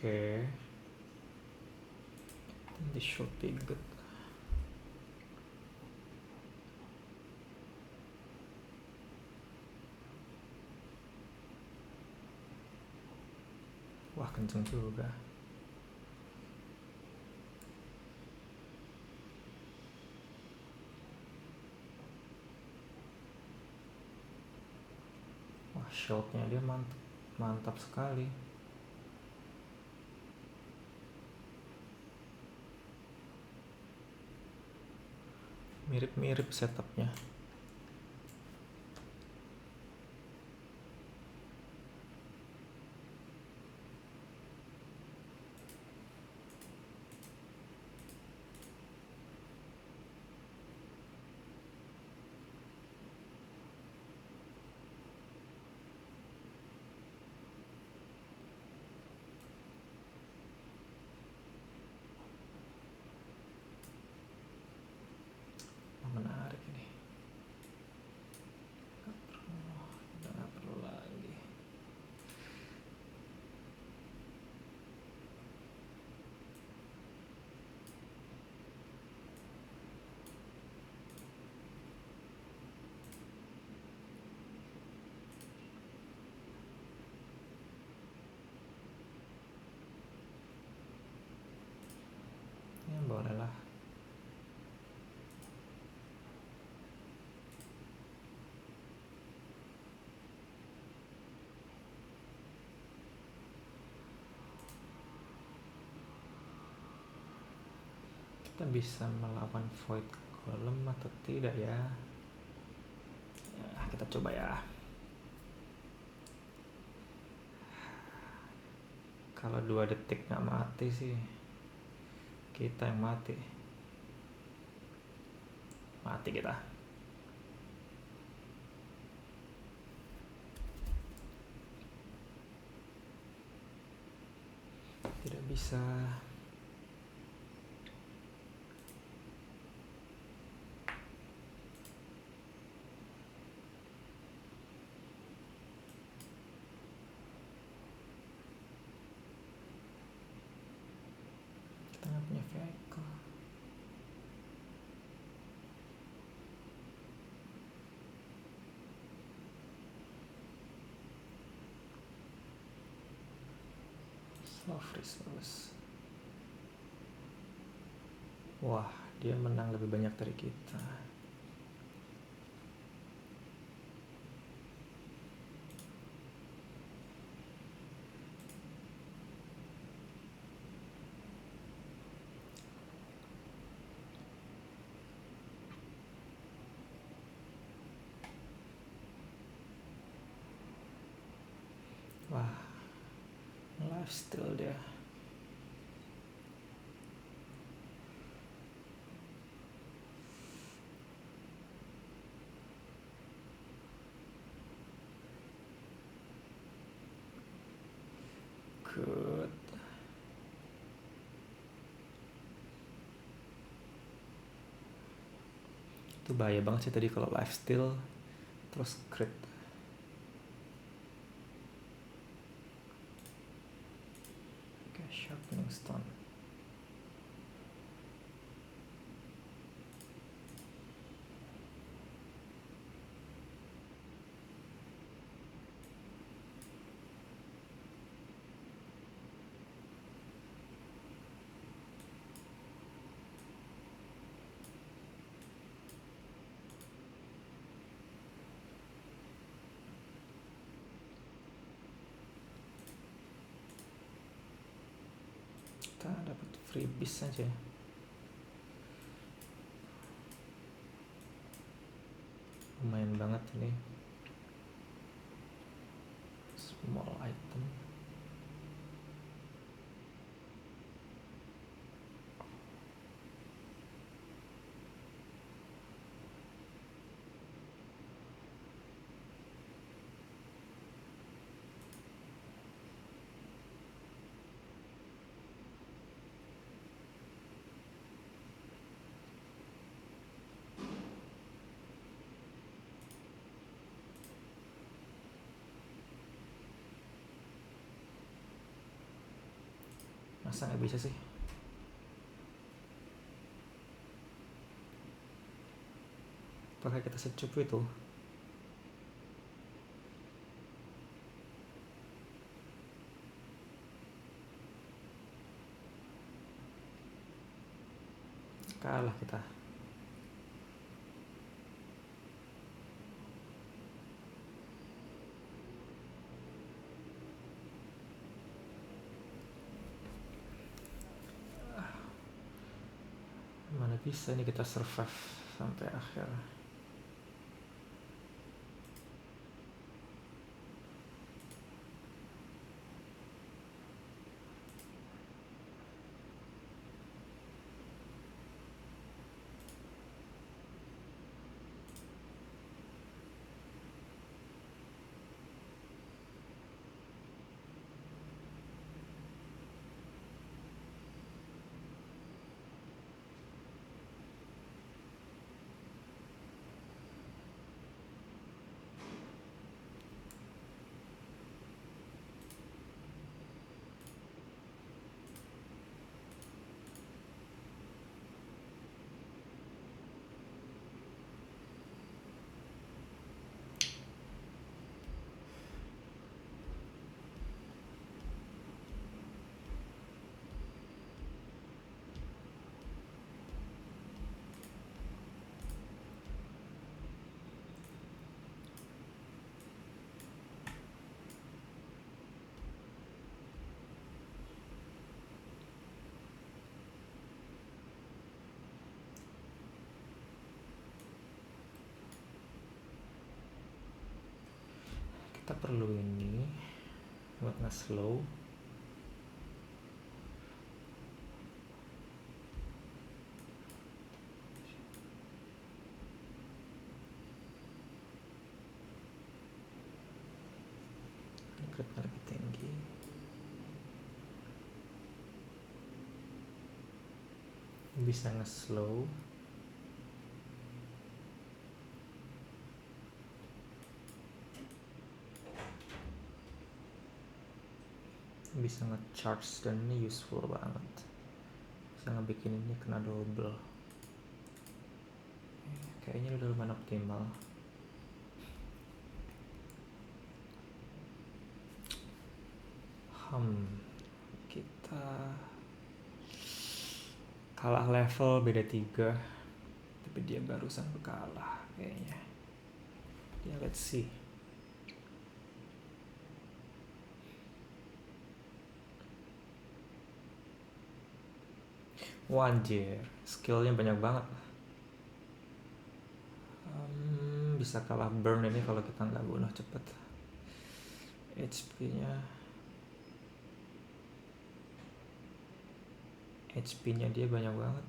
Okay. This should be good. Wah, kenceng juga. Wah, shotnya dia mantap sekali. Mirip-mirip setupnya. Menarik ini. Nggak perlu lagi. Ya boleh lah. Kita bisa melawan void golem atau tidak ya? Ya, kita coba ya. Kalau 2 detik nggak mati sih, kita yang mati. Mati kita. Tidak bisa. Kita nggak punya vehicle. Slow resource. Wah, dia menang lebih banyak dari kita. Wah, lifesteal dia. Good. Itu bahaya banget sih tadi kalau lifesteal terus crit. Oke, sharpening stone. Kita dapat freebies aja. Lumayan banget ini. Small item. Masa nggak bisa sih? Pakai kita secup itu. Kalah kita. Mana bisa nih kita survive sampai akhir. Kita perlu ini buat nge-slow. Critnya lebih tinggi. Bisa nge-slow. Bisa nge-charge dan ini useful banget. Bisa ngebikin ini kena double. Kayaknya udah lumayan optimal. Kita kalah level beda 3, tapi dia barusan kalah kayaknya. Ya let's see. Anjir, skillnya banyak banget. Bisa kalah burn ini kalau kita nggak bunuh cepet. HP-nya dia banyak banget.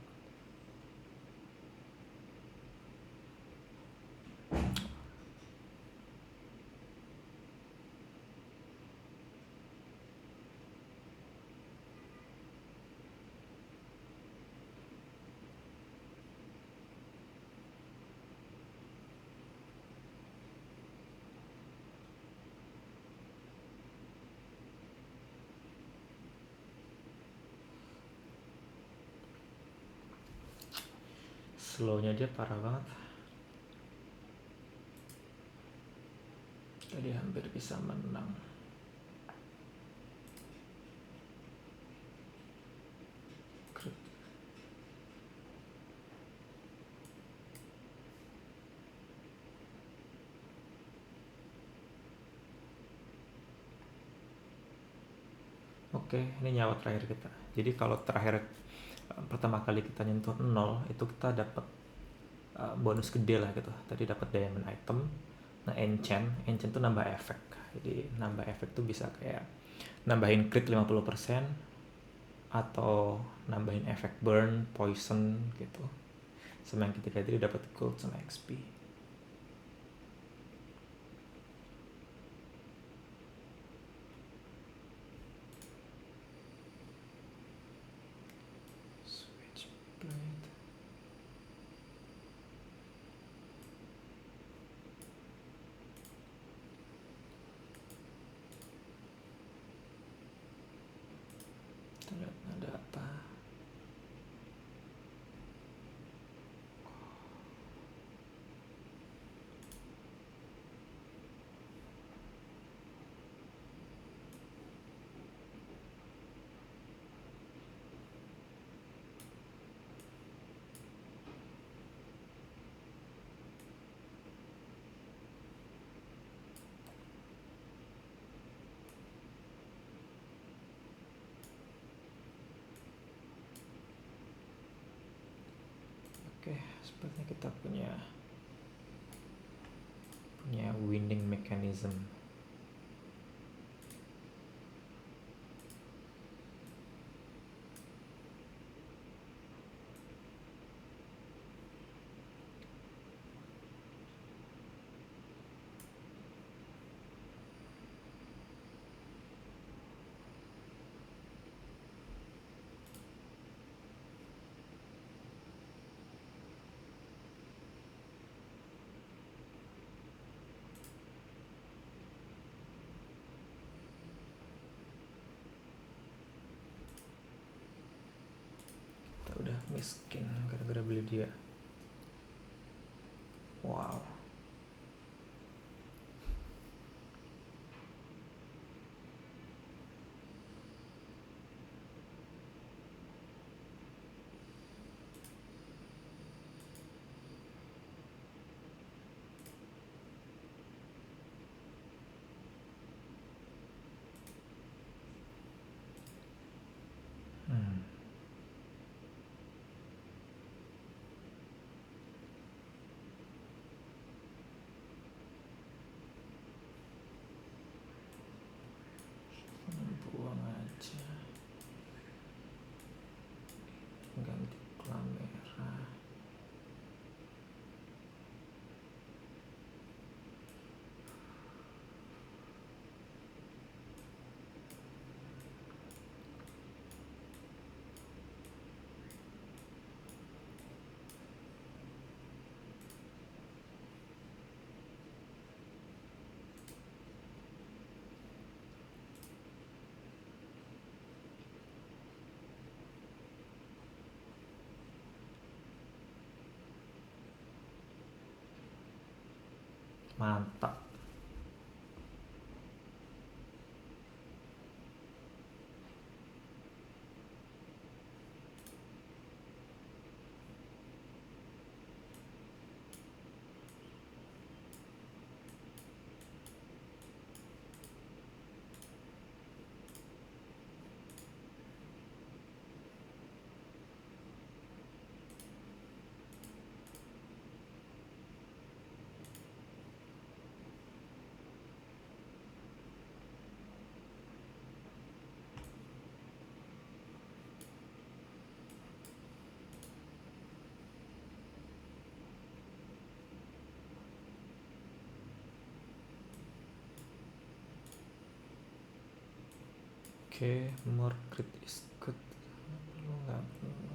Slownya dia parah banget. Tadi hampir bisa menang. Oke, ini nyawa terakhir kita. Jadi kalau terakhir pertama kali kita nyentuh 0 itu kita dapat bonus gede lah gitu. Tadi dapat diamond item. Nah, enchant tuh nambah efek. Jadi nambah efek tuh bisa kayak nambahin crit 50% atau nambahin efek burn, poison gitu. Sama yang ketiga tadi dapat gold sama XP. Switchblade. Kita lihat Oke, sepertinya kita punya winning mechanism. Kita udah miskin gara-gara beli dia. Wow. Buang aja. Ganti kamera. Mantap. Oke, more crit is good. Perlu nggak perlu?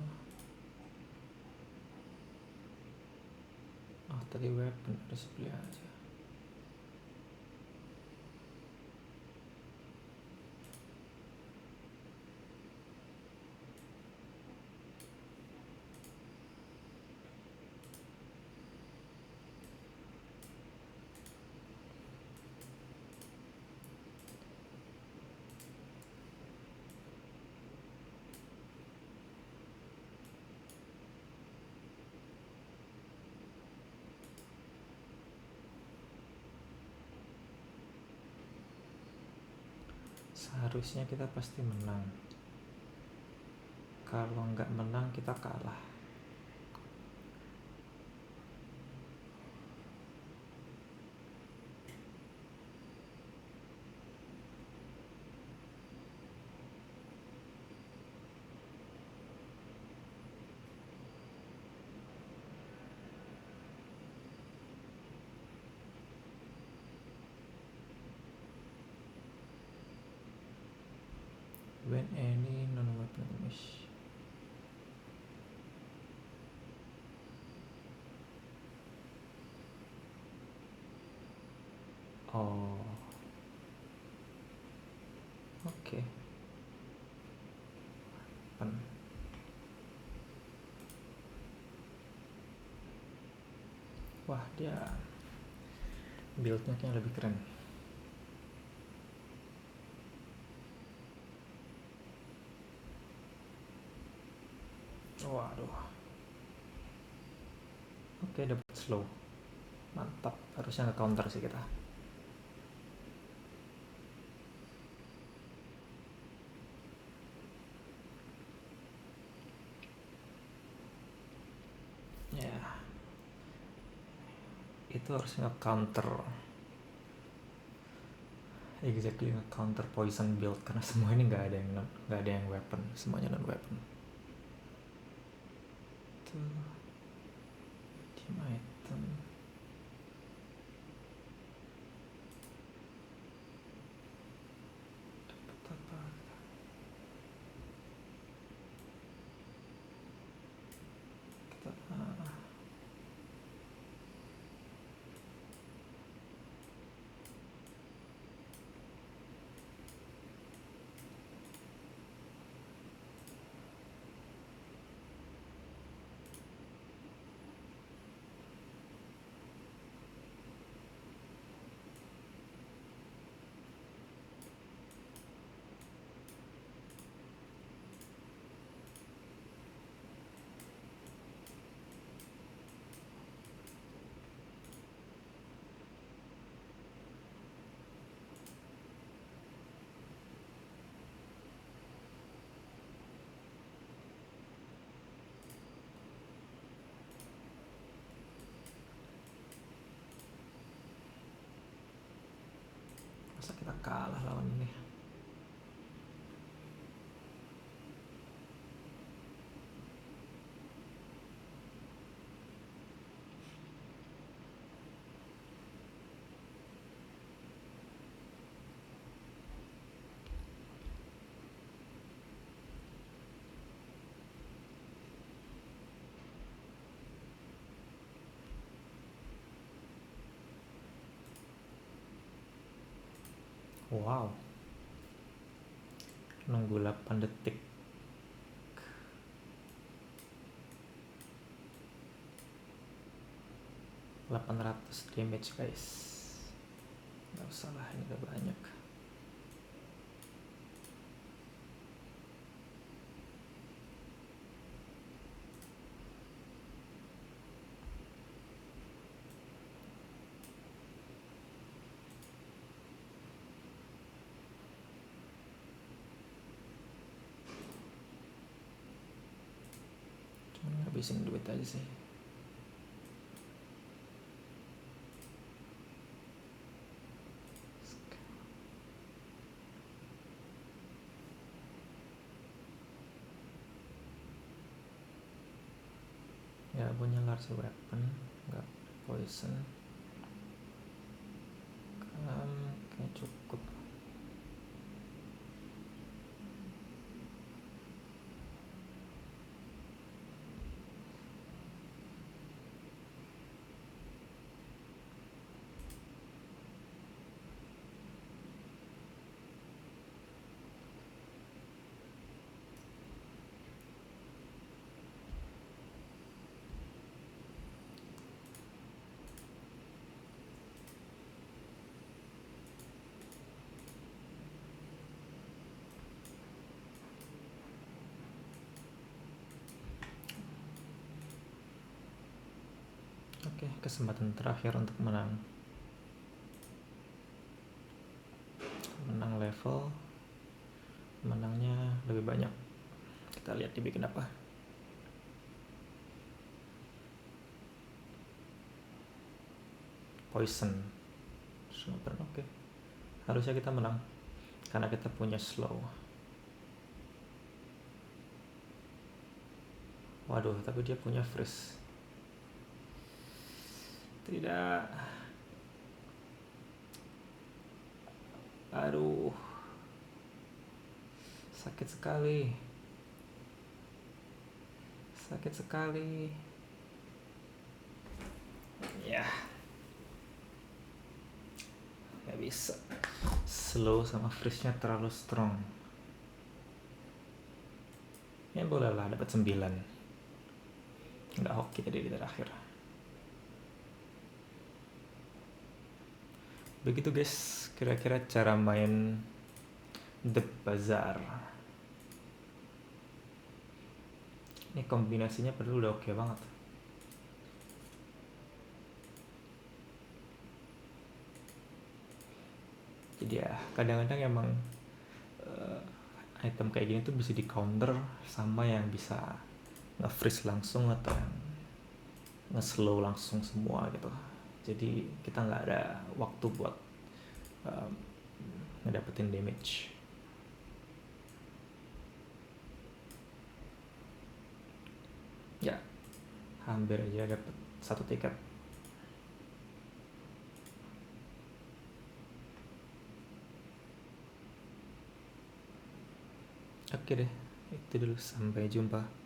Oh, tadi weapon harus beli aja. Seharusnya kita pasti menang. Kalau nggak menang kita kalah. When any non-weapon damage. Oh, oke. Pen. Wah, dia build-nya kayaknya lebih keren. Waduh. Oke, dapat slow. Mantap, harusnya nge-counter sih kita. Ya, itu harus nge-counter, exactly nge-counter poison build, karena semua ini nggak ada yang weapon, semuanya non weapon. Tuh, team item. Dapat apa? Kita masa kita kalah lawan ini. Wow, nunggu 8 detik. $800 damage guys. Gak usah lah, ini udah banyak. Cuman ngabisin duit aja sih. Ya punya large weapon, nggak poison. Kayak cukup. Oke, kesempatan terakhir untuk menang level. Menangnya lebih banyak. Kita lihat dibikin apa. Poison Sniper, oke. Harusnya kita menang karena kita punya slow. Waduh, tapi dia punya freeze. Tidak. Aduh, sakit sekali. Ya, nggak bisa. Slow sama freeze-nya terlalu strong. Ya boleh lah, dapat 9. Nggak hoki tadi di terakhir. Begitu guys, kira-kira cara main The Bazaar. Ini kombinasinya padahal udah oke banget. Jadi ya kadang-kadang emang item kayak gini tuh bisa di counter sama yang bisa nge-freeze langsung atau yang nge-slow langsung semua gitu. Jadi kita nggak ada waktu buat um, ngedapetin damage. Ya, hampir aja dapet 1 tiket. Oke deh, itu dulu. Sampai jumpa.